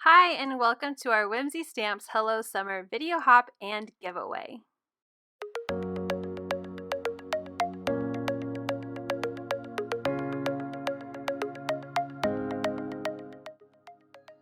Hi, and welcome to our Whimsy Stamps Hello Summer video hop and giveaway.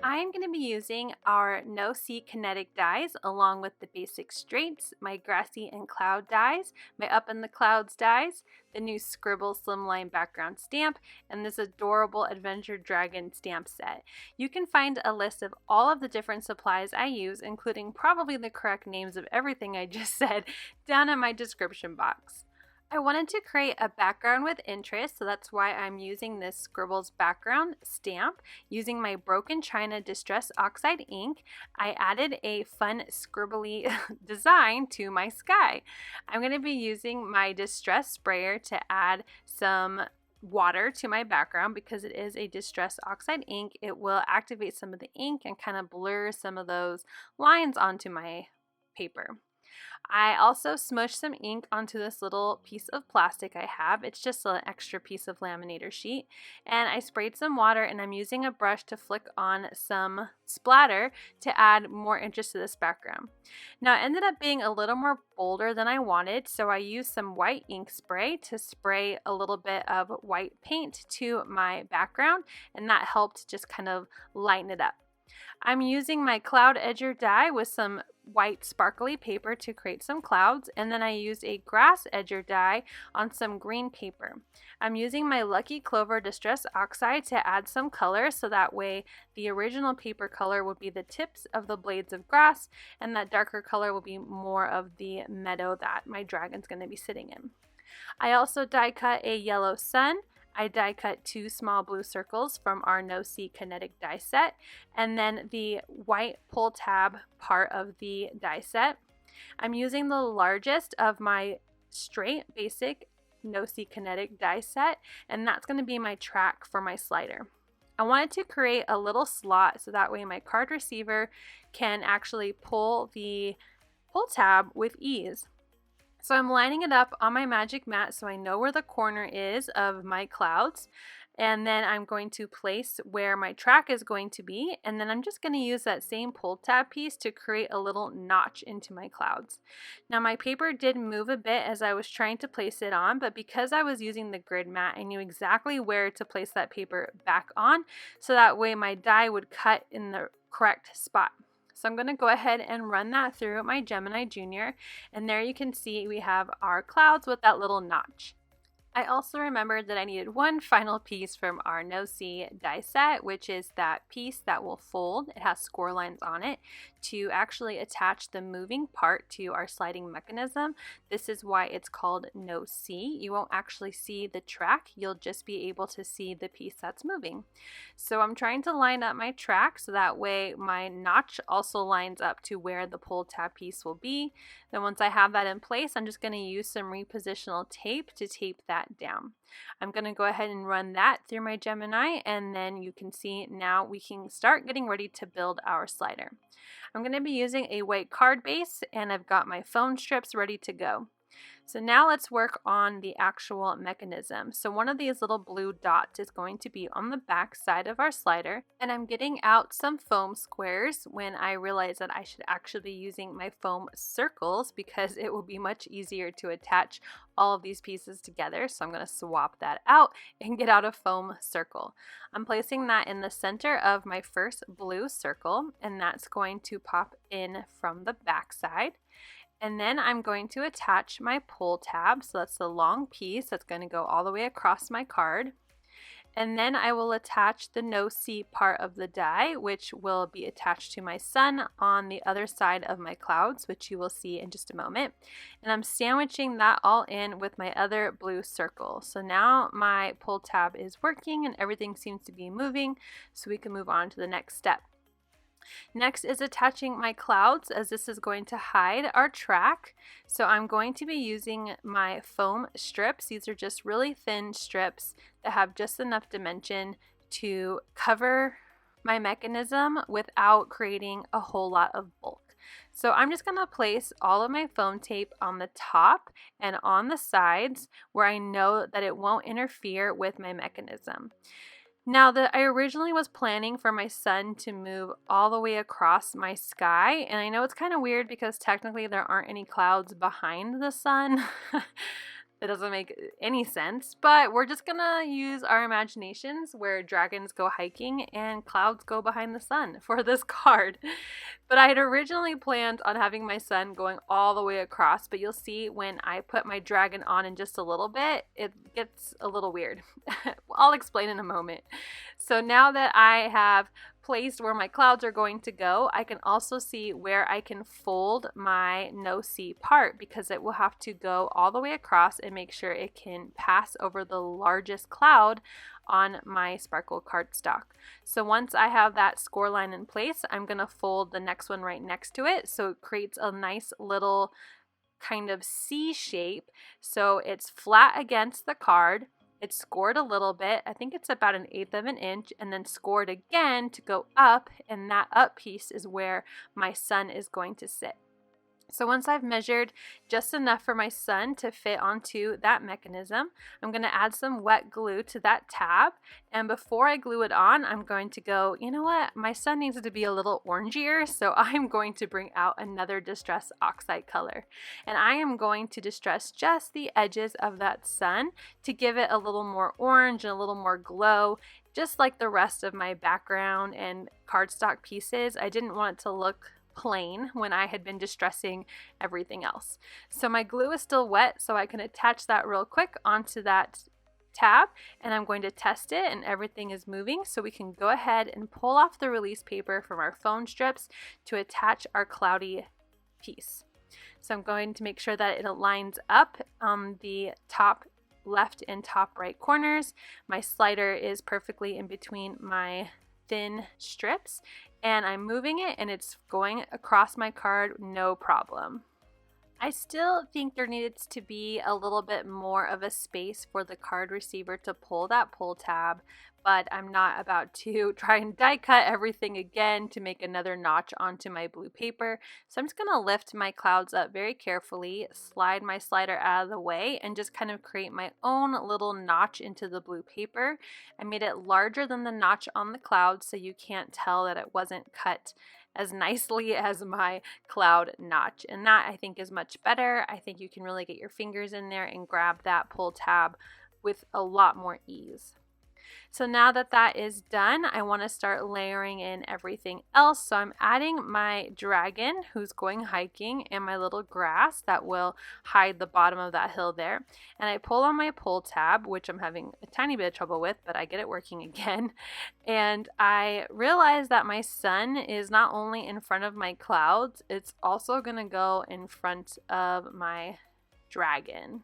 I'm going to be using our No See Kinetic dies along with the basic straights, my Grassy and Cloud dies, my Up in the Clouds dies, the new Scribbles Slimline background stamp, and this adorable Adventure Dragon stamp set. You can find a list of all of the different supplies I use, including probably the correct names of everything I just said, down in my description box. I wanted to create a background with interest, so that's why I'm using this Scribbles background stamp. Using my Broken China Distress Oxide ink, I added a fun scribbly design to my sky. I'm going to be using my Distress sprayer to add some water to my background because it is a Distress Oxide ink. It will activate some of the ink and kind of blur some of those lines onto my paper. I also smushed some ink onto this little piece of plastic I have. It's just an extra piece of laminator sheet. And I sprayed some water, and I'm using a brush to flick on some splatter to add more interest to this background. Now it ended up being a little more bolder than I wanted, so I used some white ink spray to spray a little bit of white paint to my background, and that helped just kind of lighten it up. I'm using my Cloud Edger die with some white sparkly paper to create some clouds, and then I used a Grass Edger die on some green paper. I'm using my Lucky Clover Distress Oxide to add some color, so that way the original paper color would be the tips of the blades of grass, and that darker color will be more of the meadow that my dragon's going to be sitting in. I also die cut a yellow sun. I die cut 2 small blue circles from our No See Kinetic die set, and then the white pull tab part of the die set. I'm using the largest of my straight basic No See Kinetic die set, and that's going to be my track for my slider. I wanted to create a little slot so that way my card receiver can actually pull the pull tab with ease. So I'm lining it up on my magic mat so I know where the corner is of my clouds, and then I'm going to place where my track is going to be, and then I'm just going to use that same pull tab piece to create a little notch into my clouds. Now my paper did move a bit as I was trying to place it on, but because I was using the grid mat, I knew exactly where to place that paper back on, so that way my die would cut in the correct spot. So I'm going to go ahead and run that through my Gemini Junior, and there you can see we have our clouds with that little notch. I also remembered that I needed one final piece from our No See die set, which is that piece that will fold. It has score lines on it to actually attach the moving part to our sliding mechanism. This is why it's called No See. You won't actually see the track, you'll just be able to see the piece that's moving. So I'm trying to line up my track so that way my notch also lines up to where the pull tab piece will be. Then once I have that in place, I'm just going to use some repositional tape to tape that down. I'm going to go ahead and run that through my Gemini, and then you can see now we can start getting ready to build our slider. I'm going to be using a white card base, and I've got my foam strips ready to go. So now let's work on the actual mechanism. So one of these little blue dots is going to be on the back side of our slider, and I'm getting out some foam squares when I realized that I should actually be using my foam circles because it will be much easier to attach all of these pieces together. So I'm going to swap that out and get out a foam circle. I'm placing that in the center of my first blue circle, and that's going to pop in from the back side. And then I'm going to attach my pull tab, so that's the long piece that's going to go all the way across my card. And then I will attach the No See part of the die, which will be attached to my sun on the other side of my clouds, which you will see in just a moment. And I'm sandwiching that all in with my other blue circle. So now my pull tab is working and everything seems to be moving, so we can move on to the next step. Next is attaching my clouds, as this is going to hide our track. So I'm going to be using my foam strips. These are just really thin strips that have just enough dimension to cover my mechanism without creating a whole lot of bulk. So I'm just going to place all of my foam tape on the top and on the sides where I know that it won't interfere with my mechanism. Now that I originally was planning for my sun to move all the way across my sky, and I know it's kind of weird because technically there aren't any clouds behind the sun. That doesn't make any sense, but we're just gonna use our imaginations where dragons go hiking and clouds go behind the sun for this card. But I had originally planned on having my sun going all the way across, but you'll see when I put my dragon on in just a little bit, it gets a little weird. I'll explain in a moment. So now that I have placed where my clouds are going to go, I can also see where I can fold my no-see part, because it will have to go all the way across and make sure it can pass over the largest cloud on my sparkle cardstock. So once I have that score line in place, I'm going to fold the next one right next to it, so it creates a nice little kind of C shape. So it's flat against the card. It's scored a little bit. I think it's about 1/8 of an inch, and then scored again to go up, and that up piece is where my sun is going to sit. So once I've measured just enough for my sun to fit onto that mechanism, I'm going to add some wet glue to that tab. And before I glue it on, I'm going to go, you know what, my sun needs to be a little orangier, so I'm going to bring out another distress oxide color. And I am going to distress just the edges of that sun to give it a little more orange and a little more glow. Just like the rest of my background and cardstock pieces, I didn't want it to look plain when I had been distressing everything else. So my glue is still wet, so I can attach that real quick onto that tab, and I'm going to test it and everything is moving, so we can go ahead and pull off the release paper from our foam strips to attach our cloudy piece. So I'm going to make sure that it lines up on the top left and top right corners. My slider is perfectly in between my thin strips, and I'm moving it and it's going across my card no problem. I still think there needs to be a little bit more of a space for the card receiver to pull that pull tab, but I'm not about to try and die cut everything again to make another notch onto my blue paper. So I'm just going to lift my clouds up very carefully, slide my slider out of the way, and just kind of create my own little notch into the blue paper. I made it larger than the notch on the cloud so you can't tell that it wasn't cut as nicely as my cloud notch, and that I think is much better. I think you can really get your fingers in there and grab that pull tab with a lot more ease. So now that that is done, I want to start layering in everything else. So I'm adding my dragon who's going hiking and my little grass that will hide the bottom of that hill there. And I pull on my pull tab, which I'm having a tiny bit of trouble with, but I get it working again. And I realize that my sun is not only in front of my clouds, it's also going to go in front of my dragon,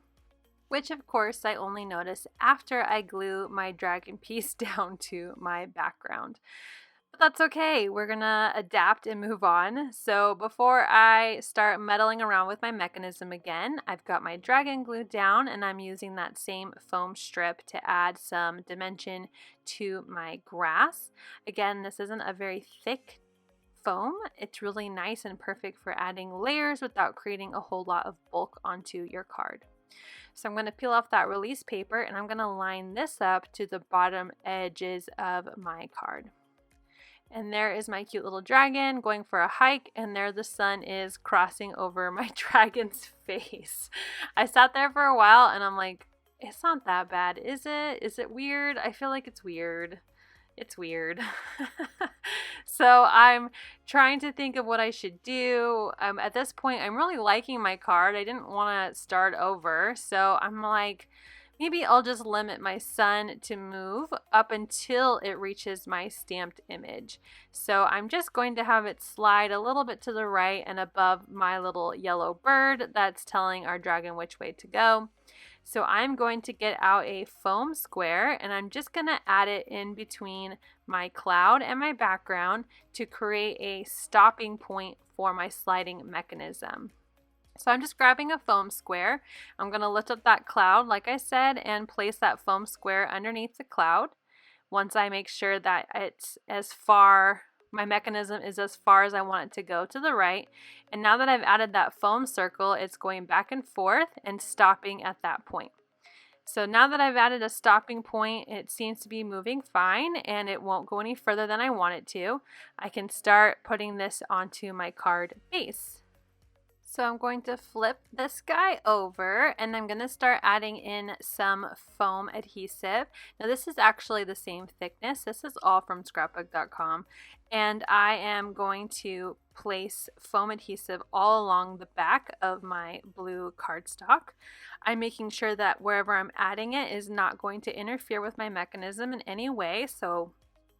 which of course I only notice after I glue my dragon piece down to my background. But that's okay, we're gonna adapt and move on. So before I start meddling around with my mechanism again, I've got my dragon glued down, and I'm using that same foam strip to add some dimension to my grass. Again, this isn't a very thick foam. It's really nice and perfect for adding layers without creating a whole lot of bulk onto your card. So I'm going to peel off that release paper, and I'm going to line this up to the bottom edges of my card. And there is my cute little dragon going for a hike, and there the sun is crossing over my dragon's face. I sat there for a while and I'm like, it's not that bad, is it? Is it weird? I feel like it's weird. It's weird. So I'm trying to think of what I should do. At this point, I'm really liking my card. I didn't want to start over. So I'm like, maybe I'll just limit my sun to move up until it reaches my stamped image. So I'm just going to have it slide a little bit to the right and above my little yellow bird that's telling our dragon which way to go. So I'm going to get out a foam square, and I'm just going to add it in between my cloud and my background to create a stopping point for my sliding mechanism. So I'm just grabbing a foam square. I'm going to lift up that cloud, like I said, and place that foam square underneath the cloud. Once I make sure that it's as far, my mechanism is as far as I want it to go to the right. And now that I've added that foam circle, it's going back and forth and stopping at that point. So now that I've added a stopping point, it seems to be moving fine and it won't go any further than I want it to. I can start putting this onto my card base. So I'm going to flip this guy over and I'm going to start adding in some foam adhesive. Now this is actually the same thickness. This is all from scrapbook.com. And I am going to place foam adhesive all along the back of my blue cardstock. I'm making sure that wherever I'm adding it is not going to interfere with my mechanism in any way. So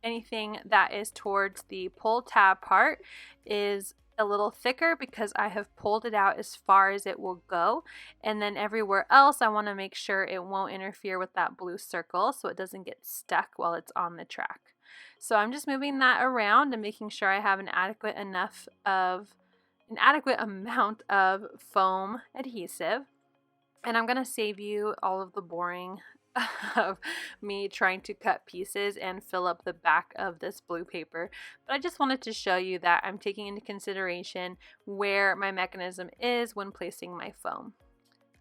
anything that is towards the pull tab part is a little thicker because I have pulled it out as far as it will go, and then everywhere else I want to make sure it won't interfere with that blue circle so it doesn't get stuck while it's on the track. So I'm just moving that around and making sure I have an adequate amount of foam adhesive, and I'm going to save you all of the boring of me trying to cut pieces and fill up the back of this blue paper, but I just wanted to show you that I'm taking into consideration where my mechanism is when placing my foam.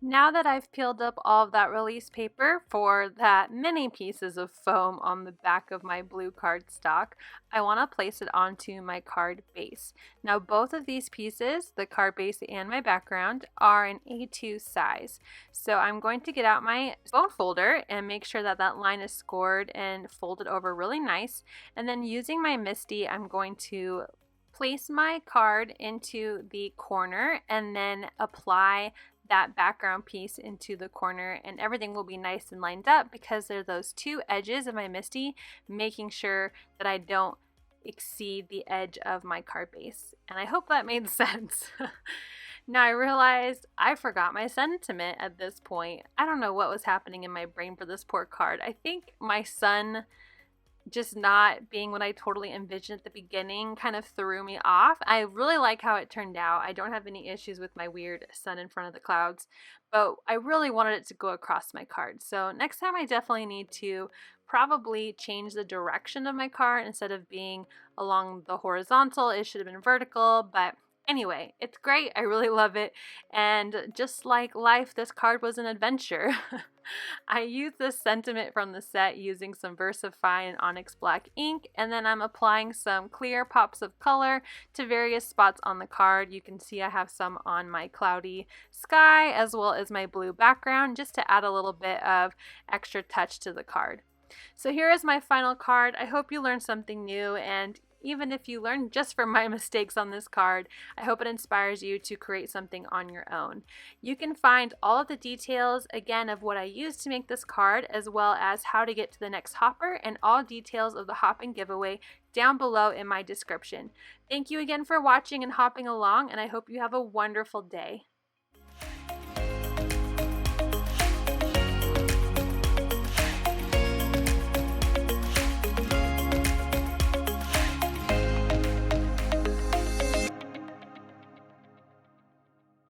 Now that I've peeled up all of that release paper for that many pieces of foam on the back of my blue cardstock, I want to place it onto my card base. Now both of these pieces, the card base and my background, are an A2 size. So I'm going to get out my bone folder and make sure that that line is scored and folded over really nice. And then using my MISTI, I'm going to place my card into the corner and then apply that background piece into the corner, and everything will be nice and lined up because there are those two edges of my MISTI, making sure that I don't exceed the edge of my card base. And I hope that made sense. Now I realized I forgot my sentiment at this point. I don't know what was happening in my brain for this poor card. I think my sun just not being what I totally envisioned at the beginning kind of threw me off. I really like how it turned out. I don't have any issues with my weird sun in front of the clouds, but I really wanted it to go across my card. So next time I definitely need to probably change the direction of my card. Instead of being along the horizontal, it should have been vertical, but anyway, it's great. I really love it. And just like life, this card was an adventure. I used this sentiment from the set using some VersaFine and Onyx black ink, and then I'm applying some clear pops of color to various spots on the card. You can see I have some on my cloudy sky as well as my blue background, just to add a little bit of extra touch to the card. So here is my final card. I hope you learned something new, and even if you learned just from my mistakes on this card, I hope it inspires you to create something on your own. You can find all of the details, again, of what I used to make this card, as well as how to get to the next hopper and all details of the hopping giveaway down below in my description. Thank you again for watching and hopping along, and I hope you have a wonderful day.